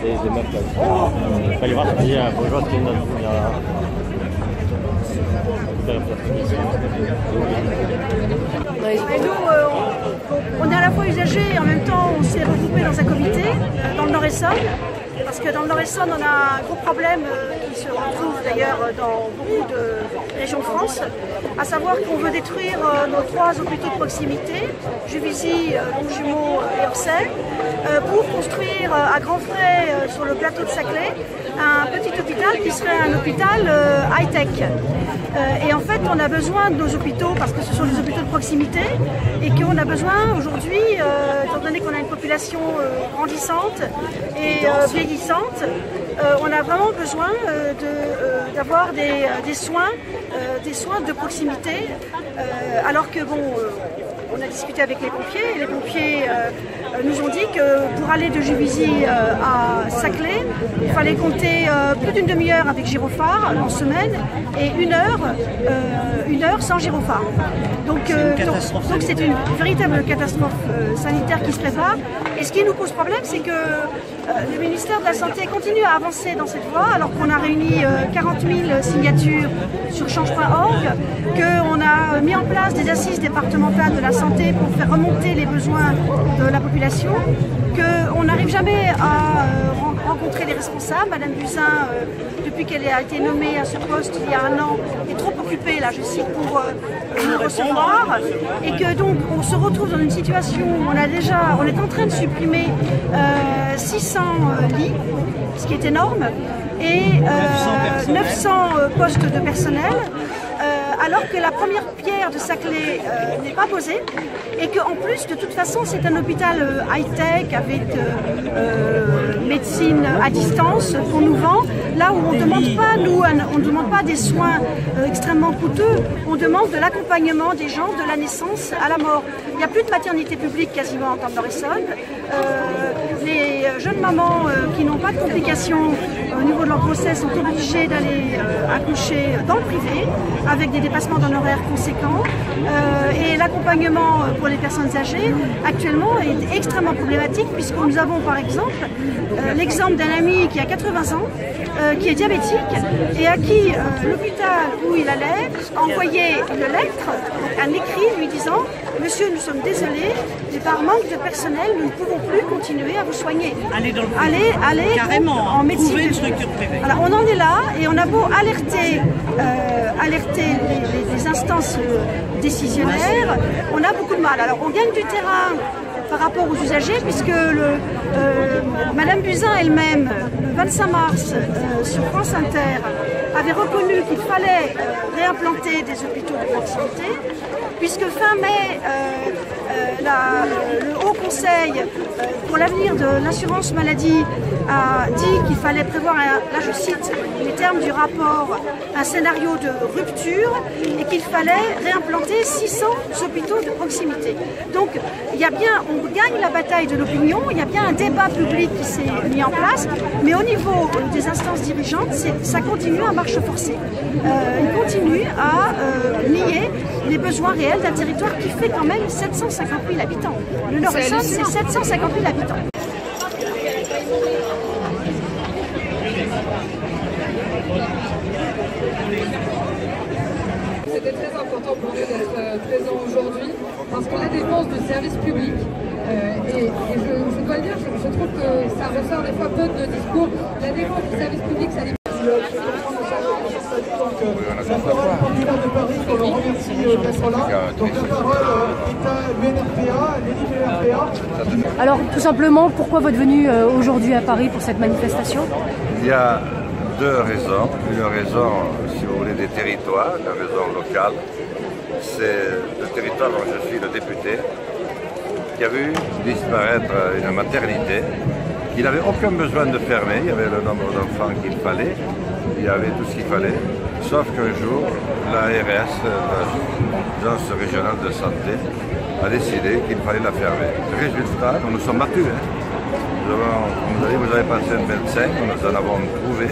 des meufs là. Il fallait voir s'il y a un bourgeois qui est on est à la fois usagers et en même temps on s'est regroupé dans un comité dans le Nord-Essonne. Parce que dans le Nord-Essonne, on a un gros problème qui se retrouve d'ailleurs dans beaucoup de régions de France, à savoir qu'on veut détruire nos 3 hôpitaux de proximité, Juvisy, Longjumeau et Orsay, pour construire à grands frais sur le plateau de Saclay un petit hôpital qui serait un hôpital high-tech. Et en fait, on a besoin de nos hôpitaux parce que ce sont des hôpitaux de proximité et qu'on a besoin aujourd'hui, étant donné qu'on a une population grandissante et vieillissante, on a vraiment besoin d'avoir des soins de proximité, alors que bon, on a discuté avec les pompiers et les pompiers nous ont dit que pour aller de Juvisy à Saclay, il fallait compter plus d'une demi-heure avec gyrophare en semaine et une heure sans gyrophare. Donc c'est une véritable catastrophe sanitaire qui se prépare. Et ce qui nous pose problème, c'est que le ministère de la Santé continue à avancer dans cette voie alors qu'on a réuni 40 000 signatures sur change.org, qu'on a mis en place des assises départementales de la santé pour faire remonter les besoins de la population, qu'on n'arrive jamais à rencontrer les responsables. Madame Buzyn, depuis qu'elle a été nommée à ce poste il y a un an, est trop occupée, là je cite, pour nous recevoir, et que donc on se retrouve dans une situation où on est en train de supprimer 600 lits, ce qui est énorme, et 900 postes de personnel, alors que la première pierre de Saclay n'est pas posée et qu'en plus, de toute façon, c'est un hôpital high-tech avec médecine à distance qu'on nous vend, là où on ne demande pas, on ne demande pas des soins extrêmement coûteux, on demande de l'accompagnement des gens de la naissance à la mort. Il n'y a plus de maternité publique quasiment en Nord-Essonne. Les jeunes mamans qui n'ont pas de complications au niveau de leur grossesse sont obligées d'aller accoucher dans le privé avec des dépassements d'honoraires conséquents, et l'accompagnement pour les personnes âgées actuellement est extrêmement problématique, puisque nous avons par exemple l'exemple d'un ami qui a 80 ans, qui est diabétique et à qui l'hôpital où il allait a envoyé une lettre, un écrit lui disant « Monsieur, nous sommes désolés, mais par manque de personnel, nous ne pouvons plus continuer à vous soigner. » Allez dans le privé. Allez carrément, en médecine. Trouver une structure privée. Alors on en est là et on a beau alerter les instances décisionnaires, on a beaucoup de mal. Alors on gagne du terrain par rapport aux usagers, puisque Madame Buzyn elle-même, le 25 mars, sur France Inter, avait reconnu qu'il fallait réimplanter des hôpitaux de proximité, puisque fin mai, le Haut Conseil pour l'avenir de l'assurance maladie a dit qu'il fallait prévoir, là je cite les termes du rapport, un scénario de rupture et qu'il fallait réimplanter 600 hôpitaux de proximité. Donc il y a bien, on gagne la bataille de l'opinion, il y a bien un débat public qui s'est mis en place, mais au niveau des instances dirigeantes, ça continue à marche forcée. Ils continuent à nier les besoins réels d'un territoire qui fait quand même 750 000 habitants. Le Nord-Essonne, c'est 750 000 habitants. C'était très important pour nous d'être présents aujourd'hui parce que la défense du service public, et je dois le dire, je trouve que ça ressort des fois peu de discours, la défense du service public, ça dépend. La parole candidat de Paris, qu'on le remercie d'être là. Donc la parole est à l'UNRPA, l'UNRPA. Alors tout simplement, pourquoi votre venue aujourd'hui à Paris pour cette manifestation? Il y a deux raisons. Une raison, si vous voulez, des territoires, la raison locale. C'est le territoire dont je suis le député, qui a vu disparaître une maternité, qui n'avait aucun besoin de fermer, il y avait le nombre d'enfants qu'il fallait, il y avait tout ce qu'il fallait, sauf qu'un jour, l'ARS, l'Agence régionale de santé, a décidé qu'il fallait la fermer. Résultat, nous nous sommes battus. Vous avez passé un médecin, nous en avons trouvé,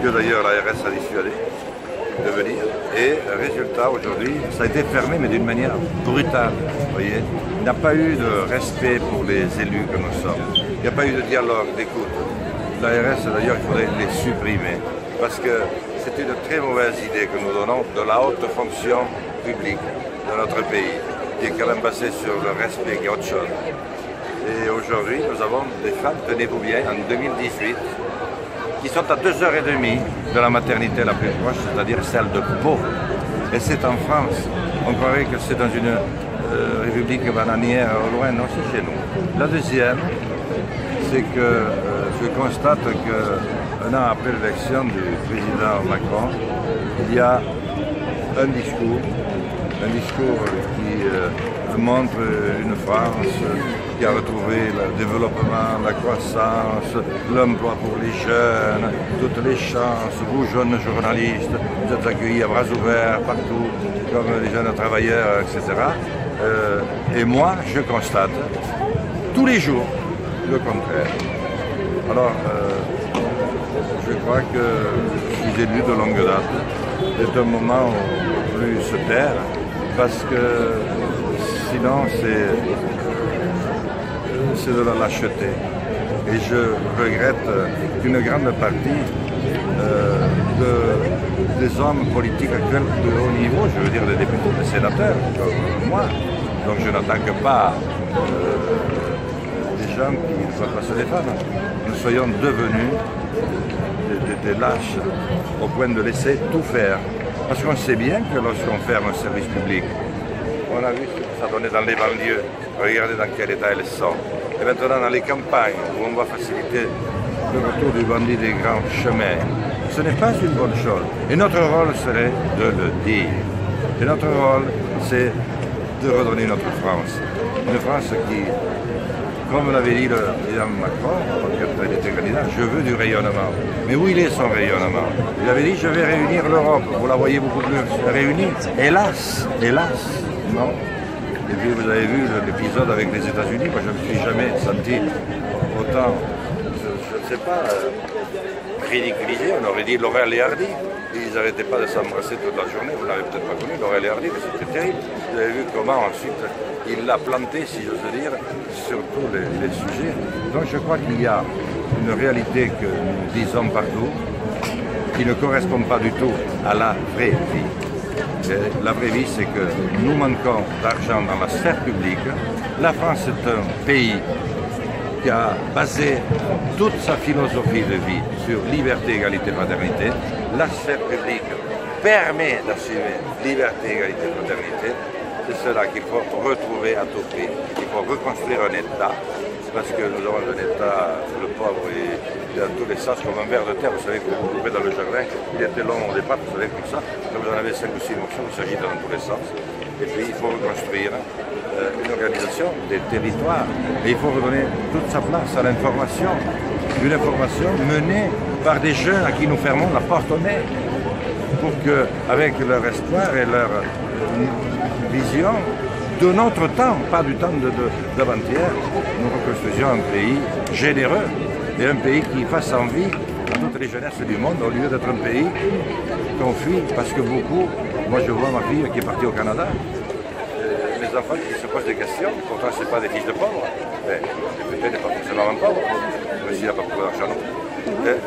que d'ailleurs l'ARS a dissuadé de venir. Et résultat, aujourd'hui, ça a été fermé, mais d'une manière brutale. Vous voyez, il n'y a pas eu de respect pour les élus que nous sommes. Il n'y a pas eu de dialogue, d'écoute. L'ARS, d'ailleurs, il faudrait les supprimer. Parce que c'est une très mauvaise idée que nous donnons de la haute fonction publique de notre pays, qui est quand même basée sur le respect, qui est autre chose. Et aujourd'hui, nous avons des femmes, tenez-vous bien, en 2018, qui sont à 2h30 de la maternité la plus proche, c'est-à-dire celle de Pau. Et c'est en France. On croirait que c'est dans une république bananière au loin. Non, c'est chez nous. La deuxième, c'est que je constate qu'un an après l'élection du président Macron, il y a un discours qui montre une France qui a retrouvé le développement, la croissance, l'emploi pour les jeunes, toutes les chances. Vous, jeunes journalistes, vous êtes accueillis à bras ouverts partout, comme les jeunes travailleurs, etc. Et moi, je constate tous les jours le contraire. Alors, je crois que je suis élu de longue date. C'est un moment où plus se taire, parce que sinon c'est de la lâcheté. Et je regrette qu'une grande partie des hommes politiques actuels de haut niveau, je veux dire des députés, des sénateurs, comme moi, donc je n'attaque pas des gens qui ne sont pas se défendre, nous soyons devenus des lâches au point de laisser tout faire. Parce qu'on sait bien que lorsqu'on ferme un service public, on a vu ce que ça donnait dans les banlieues, regardez dans quel état elles sont. Et maintenant dans les campagnes, où on va faciliter le retour du bandit des grands chemins, ce n'est pas une bonne chose. Et notre rôle serait de le dire. Et notre rôle, c'est de redonner notre France. Une France qui, comme l'avait dit le président Macron, quand il était candidat, je veux du rayonnement. Mais où il est son rayonnement? Il avait dit, je vais réunir l'Europe. Vous la voyez beaucoup plus réunie. Hélas, non. Et puis vous avez vu l'épisode avec les États-Unis. Moi, je ne me suis jamais senti autant, je ne sais pas, ridiculisé. On aurait dit Laurel et Hardy. Ils n'arrêtaient pas de s'embrasser toute la journée. Vous n'avez peut-être pas connu Laurel et Hardy, mais c'était terrible. Vous avez vu comment ensuite il l'a planté, si j'ose dire, sur tous les sujets. Donc je crois qu'il y a une réalité que nous disons partout, qui ne correspond pas du tout à la vraie vie. Et la vraie vie, c'est que nous manquons d'argent dans la sphère publique. La France est un pays qui a basé toute sa philosophie de vie sur liberté, égalité, fraternité. La sphère publique permet d'assumer liberté, égalité, fraternité. C'est cela qu'il faut retrouver à tout prix. Il faut reconstruire un État, parce que nous avons un État, le pauvre, et dans tous les sens, comme un ver de terre. Vous savez que vous coupez dans le jardin, il était long au départ, vous savez, comme ça. Quand vous en avez 5 ou 6 morceaux, vous s'agit dans tous les sens. Et puis il faut reconstruire une organisation des territoires. Et il faut redonner toute sa place à l'information. Une information menée par des jeunes à qui nous fermons la porte au nez. Pour qu'avec leur espoir et leur vision de notre temps, pas du temps d'avant-hier, nous reconstruisions un pays généreux et un pays qui fasse envie à toutes les jeunesses du monde, au lieu d'être un pays qu'on fuit, parce que beaucoup, moi je vois ma fille qui est partie au Canada, les enfants qui se posent des questions, pourtant ce n'est pas des fils de pauvres, mais le petit n'est pas forcément un pauvre, mais s'il n'a pas beaucoup d'argent non plus.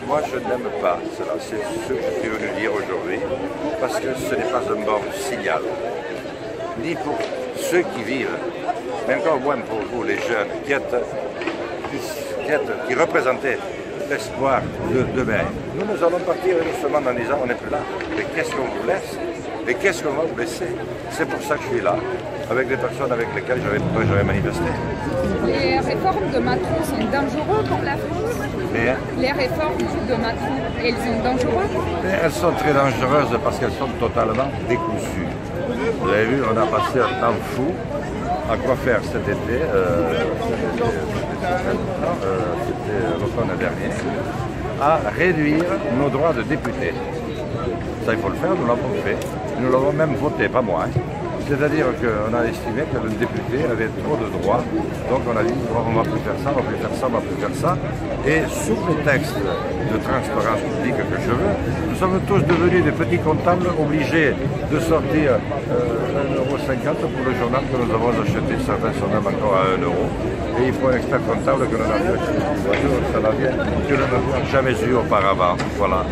Moi, je n'aime pas cela. C'est ce que je suis venu dire aujourd'hui, parce que ce n'est pas un bon signal. Ni pour ceux qui vivent, mais encore moins pour vous, les jeunes, qui représentaient l'espoir de demain. Nous allons partir justement en disant, on n'est plus là. Mais qu'est-ce qu'on vous laisse? Et qu'est-ce qu'on va vous laisser? C'est pour ça que je suis là, avec des personnes avec lesquelles j'avais manifesté. Les réformes de Macron sont dangereuses pour la France? Les réformes de Macron, elles sont dangereuses? Elles sont très dangereuses parce qu'elles sont totalement décousues. Vous avez vu, on a passé un temps fou à quoi faire cet été, c'était l'automne dernier, à réduire nos droits de députés. Ça, il faut le faire, nous l'avons fait. Nous l'avons même voté, pas moi. C'est-à-dire qu'on a estimé que le député avait trop de droits, donc on a dit on ne va plus faire ça, on ne va plus faire ça, on ne va plus faire ça. Et sous prétexte de transparence publique que je veux, nous sommes tous devenus des petits comptables obligés de sortir 1,50 € pour le journal que nous avons acheté, certains sont même encore à 1 €. Et il faut un expert comptable que nous n'avions jamais eu auparavant. Voilà.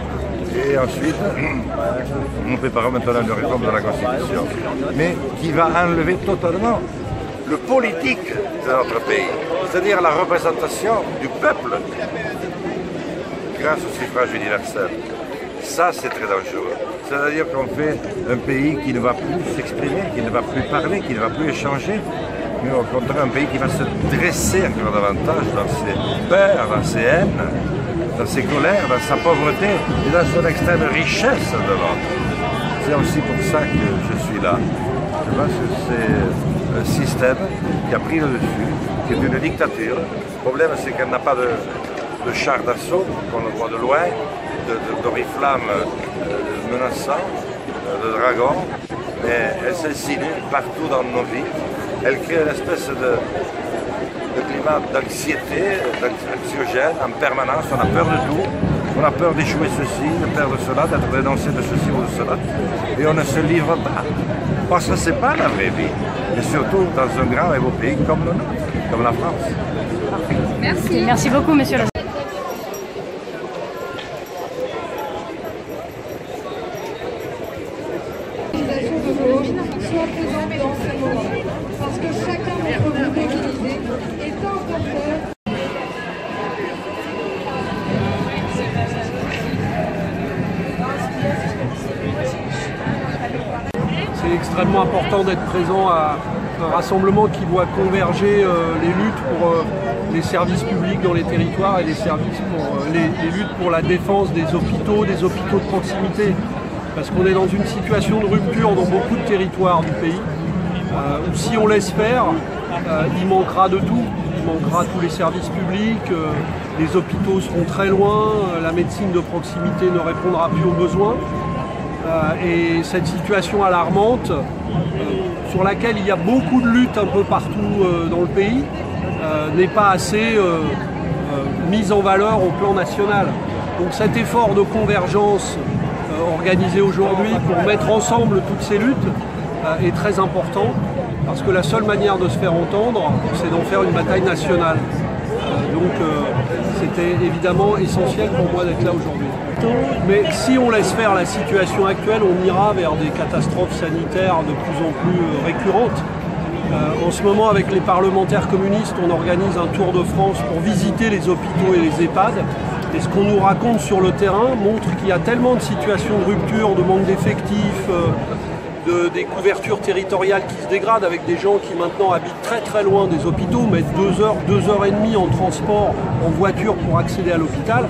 Et ensuite, nous préparons maintenant une réforme de la Constitution, mais qui va enlever totalement le politique de notre pays, c'est-à-dire la représentation du peuple grâce au suffrage universel. Ça, c'est très dangereux. C'est-à-dire qu'on fait un pays qui ne va plus s'exprimer, qui ne va plus parler, qui ne va plus échanger, mais au contraire un pays qui va se dresser encore davantage dans ses peurs, dans ses haines, dans ses colères, dans sa pauvreté et dans son extrême richesse de l'autre. C'est aussi pour ça que je suis là. Je pense que c'est un système qui a pris le dessus, qui est une dictature. Le problème, c'est qu'elle n'a pas de char d'assaut, qu'on le voit de loin, d'oriflammes menaçants, de dragons, mais elle s'insinue partout dans nos vies. Elle crée une espèce de climat d'anxiété, anxiogène en permanence. On a peur de tout, on a peur d'échouer ceci, de perdre cela, d'être dénoncé de ceci ou de cela. Et on ne se livre pas. Parce que ce n'est pas la vraie vie. Et surtout dans un grand et beau pays comme le nôtre, comme la France. Merci. Merci beaucoup, monsieur le soit présente dans ce moment, parce que chacun d'entre vous mobilisé est un porteur. C'est extrêmement important d'être présent à un rassemblement qui voit converger les luttes pour les services publics dans les territoires et les services pour les luttes pour la défense des hôpitaux de proximité. Parce qu'on est dans une situation de rupture dans beaucoup de territoires du pays, où si on laisse faire, il manquera de tout. Il manquera tous les services publics, les hôpitaux seront très loin, la médecine de proximité ne répondra plus aux besoins. Et cette situation alarmante, sur laquelle il y a beaucoup de luttes un peu partout dans le pays, n'est pas assez mise en valeur au plan national. Donc cet effort de convergence organisé aujourd'hui pour mettre ensemble toutes ces luttes est très important, parce que la seule manière de se faire entendre, c'est d'en faire une bataille nationale. Donc c'était évidemment essentiel pour moi d'être là aujourd'hui. Mais si on laisse faire la situation actuelle, on ira vers des catastrophes sanitaires de plus en plus récurrentes. En ce moment, avec les parlementaires communistes, on organise un tour de France pour visiter les hôpitaux et les EHPAD. Et ce qu'on nous raconte sur le terrain montre qu'il y a tellement de situations de rupture, de manque d'effectifs, des couvertures territoriales qui se dégradent, avec des gens qui maintenant habitent très très loin des hôpitaux, mettent 2 heures et demie en transport, en voiture pour accéder à l'hôpital.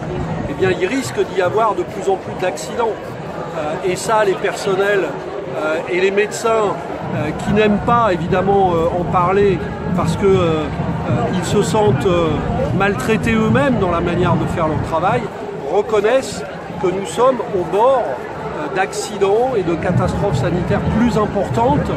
Eh bien, il risque d'y avoir de plus en plus d'accidents. Et ça, les personnels et les médecins qui n'aiment pas évidemment en parler parce qu'ils se sentent maltraités eux-mêmes dans la manière de faire leur travail, reconnaissent que nous sommes au bord d'accidents et de catastrophes sanitaires plus importantes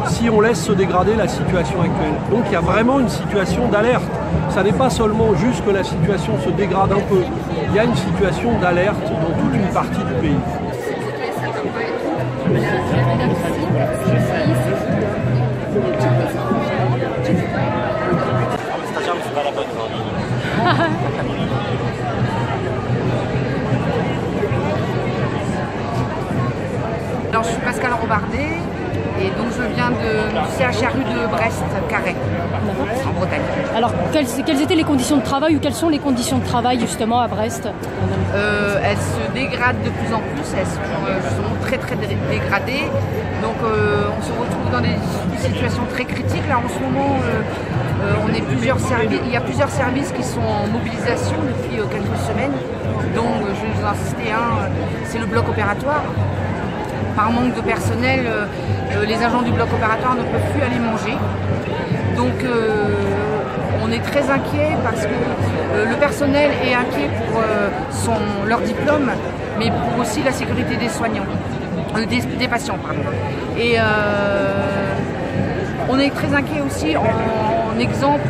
si on laisse se dégrader la situation actuelle. Donc il y a vraiment une situation d'alerte. Ça n'est pas seulement juste que la situation se dégrade un peu, il y a une situation d'alerte dans toute une partie du pays. Alors, je suis Pascal Robardet et donc je viens du CHRU de Brest-Carré, en Bretagne. Alors, quelles étaient les conditions de travail ou quelles sont les conditions de travail justement à Brest? Elles se dégradent de plus en plus, elles sont très très dégradées. Donc on se retrouve dans des situations très critiques. Là en ce moment, il y a plusieurs services qui sont en mobilisation depuis quelques semaines. Donc je vais vous en citer un, c'est le bloc opératoire. Par manque de personnel, les agents du bloc opératoire ne peuvent plus aller manger. Donc on est très inquiet parce que le personnel est inquiet pour leur diplôme, mais pour aussi la sécurité des soignants, des patients, pardon. Et On est très inquiet aussi en exemple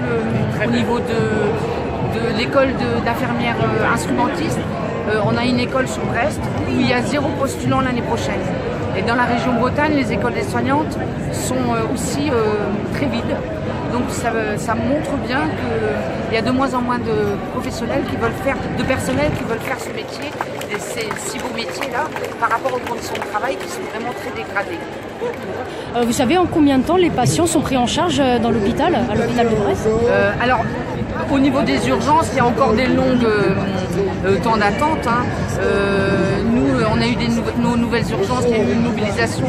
au niveau de l'école d'infirmières instrumentistes. On a une école sur Brest où il y a 0 postulant l'année prochaine. Et dans la région Bretagne, les écoles d'aides-soignantes sont aussi très vides. Donc ça montre bien qu'il y a de moins en moins de personnel qui veulent faire ce métier, et ces si beaux métiers-là, par rapport aux conditions de travail qui sont vraiment très dégradées. Vous savez en combien de temps les patients sont pris en charge dans l'hôpital, à l'hôpital de Brest? Alors, au niveau des urgences, il y a encore des longues temps d'attente. Hein. Nous, on a eu nos nouvelles urgences, il y a eu une mobilisation,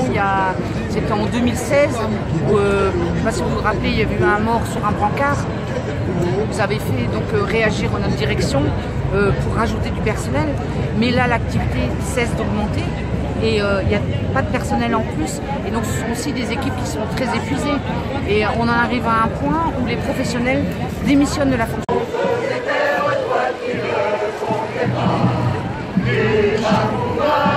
c'était en 2016, où, je ne sais pas si vous vous rappelez, il y avait eu un mort sur un brancard. Vous avez fait donc réagir notre direction pour rajouter du personnel, mais là l'activité cesse d'augmenter et il n'y a pas de personnel en plus, et donc ce sont aussi des équipes qui sont très épuisées, et on en arrive à un point où les professionnels démissionnent de la fonction. Viva